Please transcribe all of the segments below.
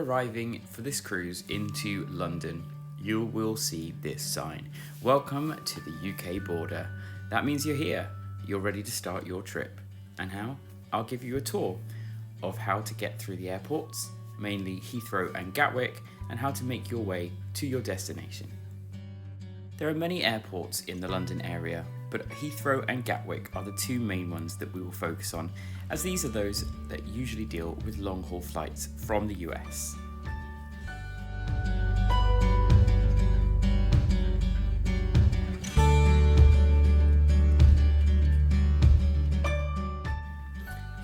arriving for this cruise into London, you will see this sign. Welcome to the UK border. That means you're here. You're ready to start your trip. And how? I'll give you a tour of how to get through the airports, mainly Heathrow and Gatwick, and how to make your way to your destination. There are many airports in the London area, but Heathrow and Gatwick are the two main ones that we will focus on, as these are those that usually deal with long-haul flights from the US.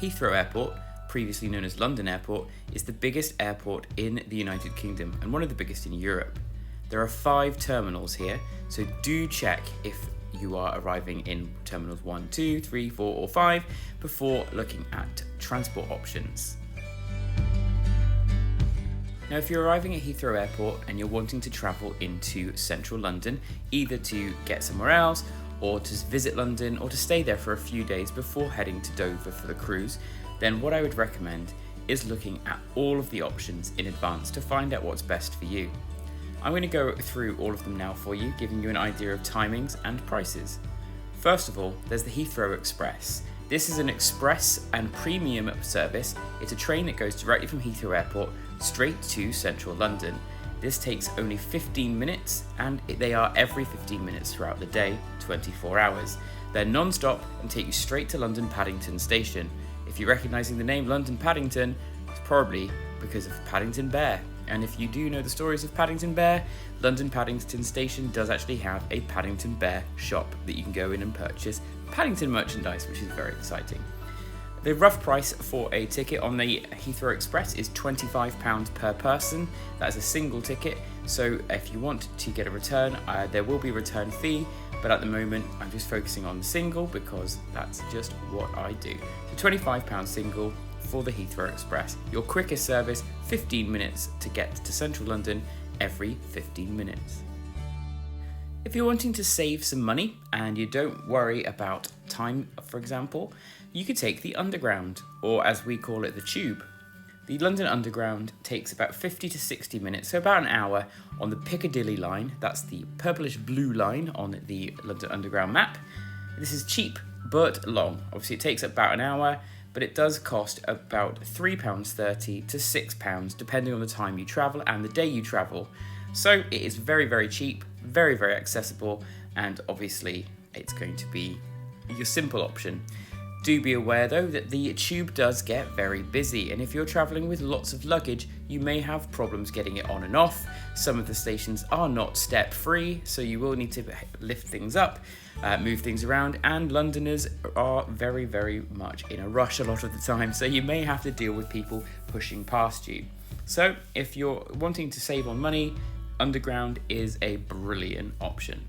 Heathrow Airport, previously known as London Airport, is the biggest airport in the United Kingdom and one of the biggest in Europe. There are 5 terminals here, so do check if you are arriving in terminals 1, 2, 3, 4 or 5 before looking at transport options. Now if you're arriving at Heathrow Airport and you're wanting to travel into central London, either to get somewhere else or to visit London or to stay there for a few days before heading to Dover for the cruise, then what I would recommend is looking at all of the options in advance to find out what's best for you. I'm going to go through all of them now for you, giving you an idea of timings and prices. First of all, there's the Heathrow Express. This is an express and premium service. It's a train that goes directly from Heathrow Airport straight to central London. This takes only 15 minutes and they are every 15 minutes throughout the day, 24 hours. They're non-stop and take you straight to London Paddington Station. If you're recognising the name London Paddington, it's probably because of Paddington Bear. And if you do know the stories of Paddington Bear, London Paddington Station does actually have a Paddington Bear shop that you can go in and purchase Paddington merchandise, which is very exciting. The rough price for a ticket on the Heathrow Express is £25 per person. That is a single ticket, so if you want to get a return, there will be a return fee, but at the moment I'm just focusing on the single because that's just what I do. So £25 single for the Heathrow Express. Your quickest service, 15 minutes to get to central London every 15 minutes. If you're wanting to save some money and you don't worry about time, for example, you could take the Underground, or as we call it, the Tube. The London Underground takes about 50 to 60 minutes, so about an hour on the Piccadilly line. That's the purplish blue line on the London Underground map. This is cheap but long. Obviously it takes about an hour, but it does cost about £3.30 to £6 depending on the time you travel and the day you travel. So it is very, very cheap, very, very accessible, and obviously it's going to be your simple option. Do be aware though that the Tube does get very busy, and if you're travelling with lots of luggage, you may have problems getting it on and off. Some of the stations are not step free, so you will need to lift things up, move things around, and Londoners are very, very much in a rush a lot of the time, so you may have to deal with people pushing past you. So if you're wanting to save on money, Underground is a brilliant option.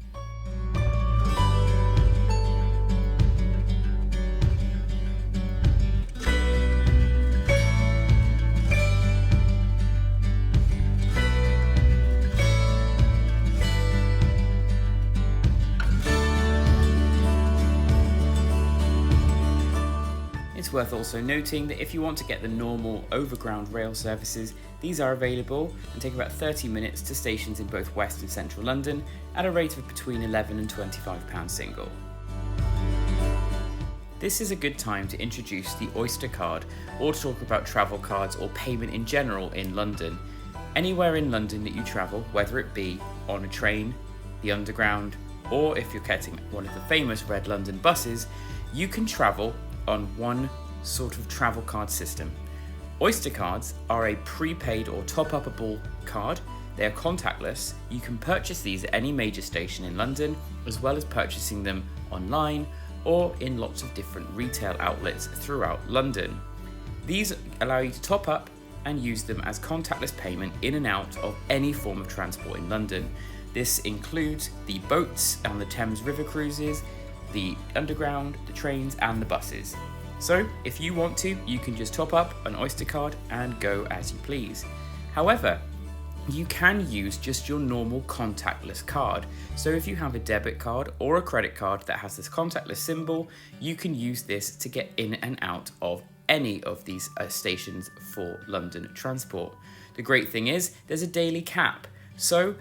It's worth also noting that if you want to get the normal overground rail services, these are available and take about 30 minutes to stations in both West and Central London at a rate of between £11 and £25 single. This is a good time to introduce the Oyster card or to talk about travel cards or payment in general in London. Anywhere in London that you travel, whether it be on a train, the Underground, or if you're getting one of the famous Red London buses, you can travel on one sort of travel card system. Oyster cards are a prepaid or top-upable card. They are contactless. You can purchase these at any major station in London, as well as purchasing them online or in lots of different retail outlets throughout London. These allow you to top up and use them as contactless payment in and out of any form of transport in London. This includes the boats and the Thames River cruises, the Underground, the trains and the buses. So if you want to, you can just top up an Oyster card and go as you please. However, you can use just your normal contactless card. So if you have a debit card or a credit card that has this contactless symbol, you can use this to get in and out of any of these stations for London transport. The great thing is there's a daily cap. So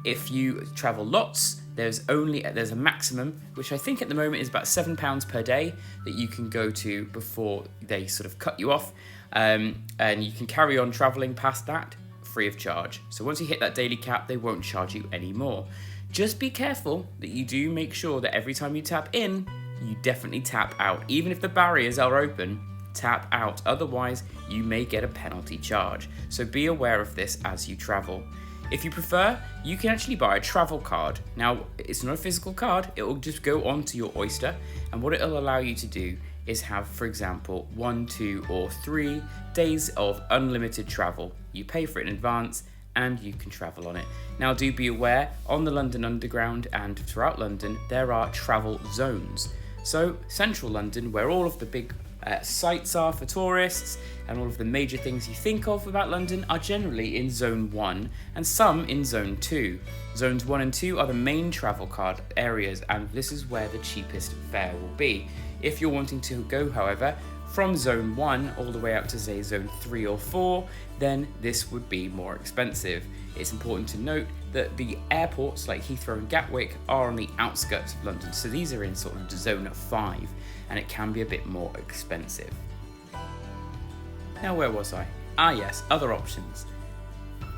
if you travel lots, there's a maximum, which I think at the moment is about £7 per day that you can go to before they sort of cut you off. And you can carry on traveling past that free of charge. So once you hit that daily cap, they won't charge you anymore. Just be careful that you do make sure that every time you tap in, you definitely tap out. Even if the barriers are open, tap out. Otherwise, you may get a penalty charge. So be aware of this as you travel. If you prefer, you can actually buy a travel card. Now, it's not a physical card, it will just go onto your Oyster, and what it'll allow you to do is have, for example, 1, 2, or 3 days of unlimited travel. You pay for it in advance, and you can travel on it. Now, do be aware, on the London Underground and throughout London, there are travel zones. So, central London, where all of the big sites are for tourists and all of the major things you think of about London are generally in Zone 1 and some in Zone 2. Zones 1 and 2 are the main travel card areas, and this is where the cheapest fare will be. If you're wanting to go, however, from Zone 1 all the way up to, say, Zone 3 or 4, then this would be more expensive. It's important to note that the airports like Heathrow and Gatwick are on the outskirts of London, so these are in sort of Zone 5, and it can be a bit more expensive. Now, where was I? Yes, other options.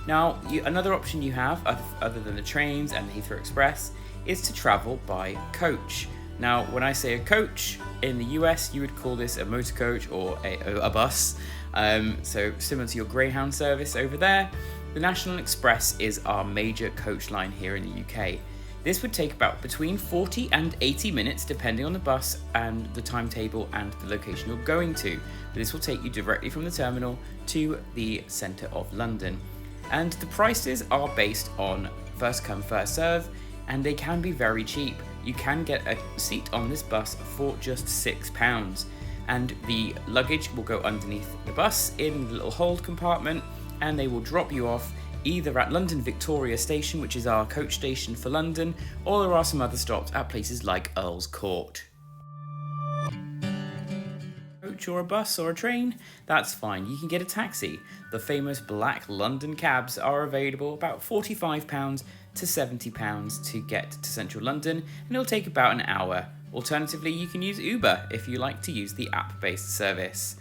Now, another option you have, other than the trains and the Heathrow Express, is to travel by coach. Now, when I say a coach, in the US, you would call this a motor coach or a bus. So similar to your Greyhound service over there, the National Express is our major coach line here in the UK. This would take about between 40 and 80 minutes depending on the bus and the timetable and the location you're going to. But this will take you directly from the terminal to the centre of London. And the prices are based on first come, first serve, and they can be very cheap. You can get a seat on this bus for just £6, and the luggage will go underneath the bus in the little hold compartment, and they will drop you off either at London Victoria Station, which is our coach station for London, or there are some other stops at places like Earl's Court. Coach or a bus or a train, that's fine. You can get a taxi. The famous black London cabs are available, about £45 to £70 to get to central London, and it'll take about an hour. Alternatively, you can use Uber if you like to use the app-based service.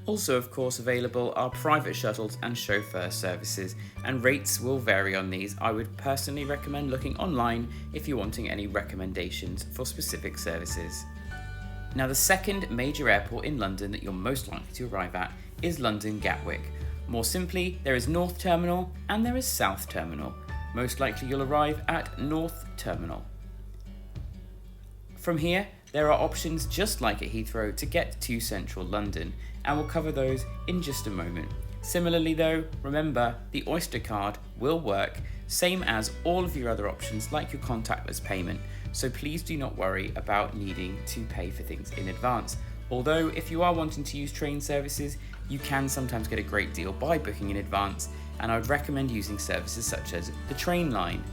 Also, of course, available are private shuttles and chauffeur services, and rates will vary on these. I would personally recommend looking online if you're wanting any recommendations for specific services. Now, the second major airport in London that you're most likely to arrive at is London Gatwick. More simply, there is North Terminal and there is South Terminal. Most likely you'll arrive at North Terminal. From here, there are options just like at Heathrow to get to central London, and we'll cover those in just a moment. Similarly though, remember the Oyster card will work, same as all of your other options like your contactless payment, so please do not worry about needing to pay for things in advance. Although if you are wanting to use train services, you can sometimes get a great deal by booking in advance, and I would recommend using services such as the train line.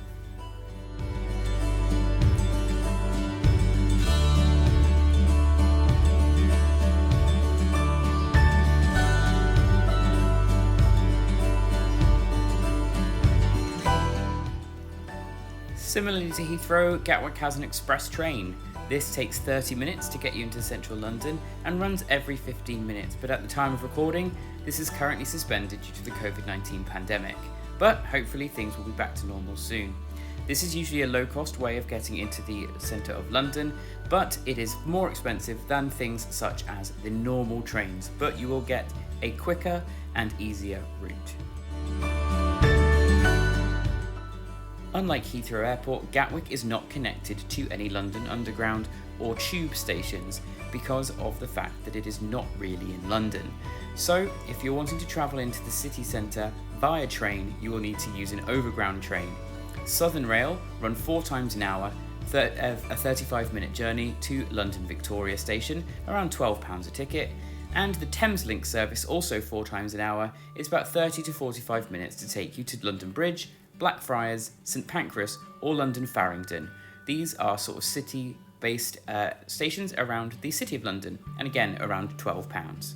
Similarly to Heathrow, Gatwick has an express train. This takes 30 minutes to get you into central London and runs every 15 minutes, but at the time of recording, this is currently suspended due to the COVID-19 pandemic. But hopefully things will be back to normal soon. This is usually a low-cost way of getting into the centre of London, but it is more expensive than things such as the normal trains, but you will get a quicker and easier route. Unlike Heathrow Airport, Gatwick is not connected to any London Underground or tube stations because of the fact that it is not really in London. So, if you're wanting to travel into the city centre via train, you will need to use an overground train. Southern Rail run 4 times an hour, a 35-minute journey to London Victoria Station, around £12 a ticket, and the Thameslink service, also 4 times an hour, is about 30 to 45 minutes to take you to London Bridge, Blackfriars, St Pancras or London Farringdon. These are sort of city-based stations around the City of London, and again, around £12.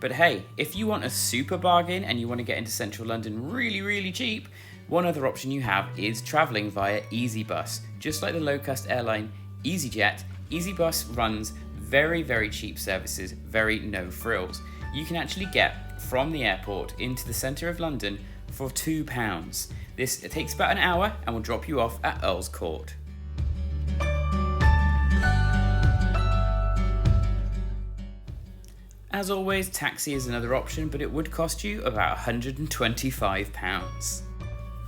But hey, if you want a super bargain and you want to get into central London really cheap, one other option you have is travelling via EasyBus. Just like the low-cost airline EasyJet, EasyBus runs very cheap services, very no frills. You can actually get from the airport into the centre of London for £2. It takes about an hour and will drop you off at Earl's Court. As always, taxi is another option, but it would cost you about £125.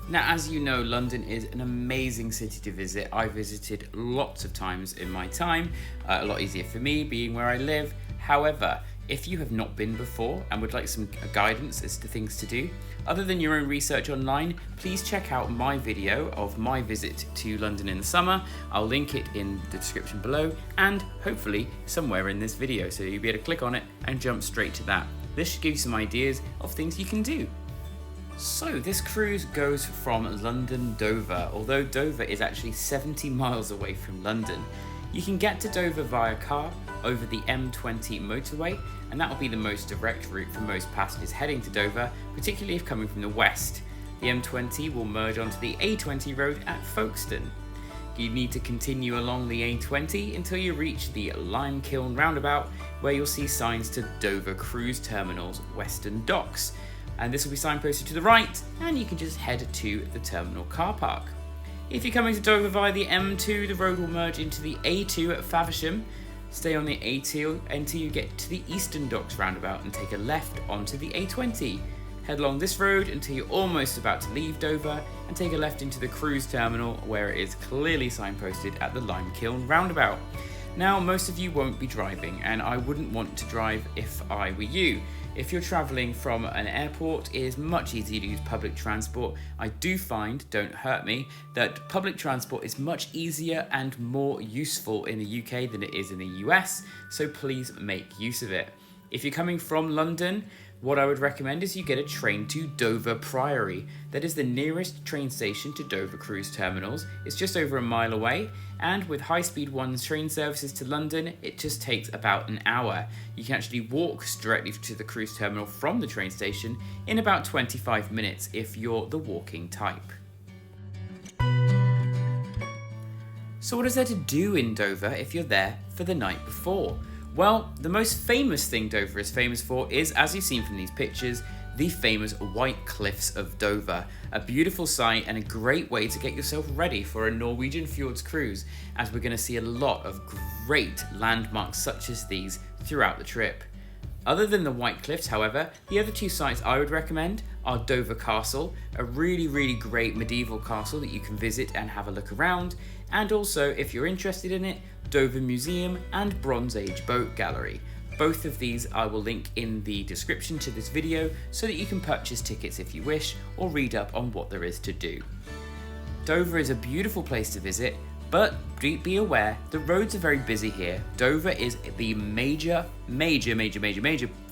Now, as you know, London is an amazing city to visit. I visited lots of times in my time, a lot easier for me being where I live. However, if you have not been before and would like some guidance as to things to do, other than your own research online, please check out my video of my visit to London in the summer. I'll link it in the description below and hopefully somewhere in this video, so you'll be able to click on it and jump straight to that. This should give you some ideas of things you can do. So this cruise goes from London Dover, although Dover is actually 70 miles away from London. You can get to Dover via car over the M20 motorway, and that will be the most direct route for most passengers heading to Dover, particularly if coming from the west. The M20 will merge onto the A20 road at Folkestone. You need to continue along the A20 until you reach the Lime Kiln roundabout, where you'll see signs to Dover Cruise Terminal's Western Docks. And this will be signposted to the right, and you can just head to the terminal car park. If you're coming to Dover via the M2, the road will merge into the A2 at Faversham. Stay on the A2 until you get to the Eastern Docks roundabout and take a left onto the A20. Head along this road until you're almost about to leave Dover and take a left into the cruise terminal, where it is clearly signposted at the Lime Kiln roundabout. Now, most of you won't be driving, and I wouldn't want to drive if I were you. If you're travelling from an airport, it is much easier to use public transport. I do find, don't hurt me, that public transport is much easier and more useful in the UK than it is in the US, so please make use of it. If you're coming from London, what I would recommend is you get a train to Dover Priory. That is the nearest train station to Dover Cruise Terminals. It's just over a mile away, and with high-speed one train services to London, it just takes about an hour. You can actually walk directly to the cruise terminal from the train station in about 25 minutes if you're the walking type. So what is there to do in Dover if you're there for the night before? Well, the most famous thing Dover is famous for is, as you've seen from these pictures, the famous White Cliffs of Dover. A beautiful sight and a great way to get yourself ready for a Norwegian Fjords cruise, as we're going to see a lot of great landmarks such as these throughout the trip. Other than the White Cliffs, however, the other two sites I would recommend are Dover Castle, a really great medieval castle that you can visit and have a look around, and also, if you're interested in it, Dover Museum and Bronze Age Boat Gallery. Both of these I will link in the description to this video so that you can purchase tickets if you wish or read up on what there is to do. Dover is a beautiful place to visit, but be aware the roads are very busy here. Dover is the major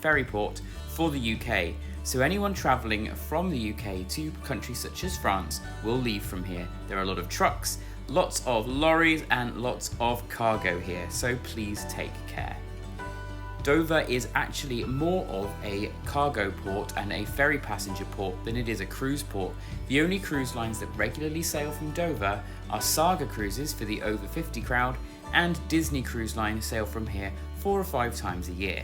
ferry port for the UK, so anyone travelling from the UK to countries such as France will leave from here. There are a lot of trucks, lots of lorries and lots of cargo here, so please take care. Dover is actually more of a cargo port and a ferry passenger port than it is a cruise port. The only cruise lines that regularly sail from Dover are Saga Cruises for the over 50 crowd, and Disney Cruise Line sail from here 4 or 5 times a year.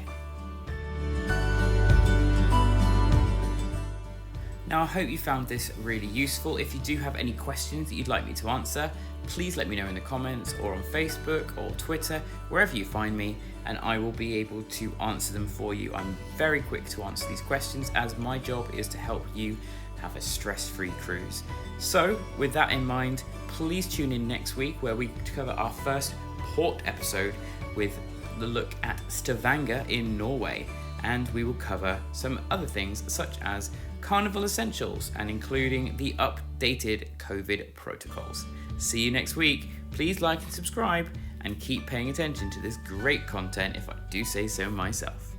Now, I hope you found this really useful. If you do have any questions that you'd like me to answer, please let me know in the comments or on Facebook or Twitter, wherever you find me, and I will be able to answer them for you. I'm very quick to answer these questions, as my job is to help you have a stress-free cruise. So, with that in mind, please tune in next week where we cover our first port episode with the look at Stavanger in Norway, and we will cover some other things such as Carnival essentials and including the updated COVID protocols. See you next week. Please like and subscribe, and keep paying attention to this great content if I do say so myself.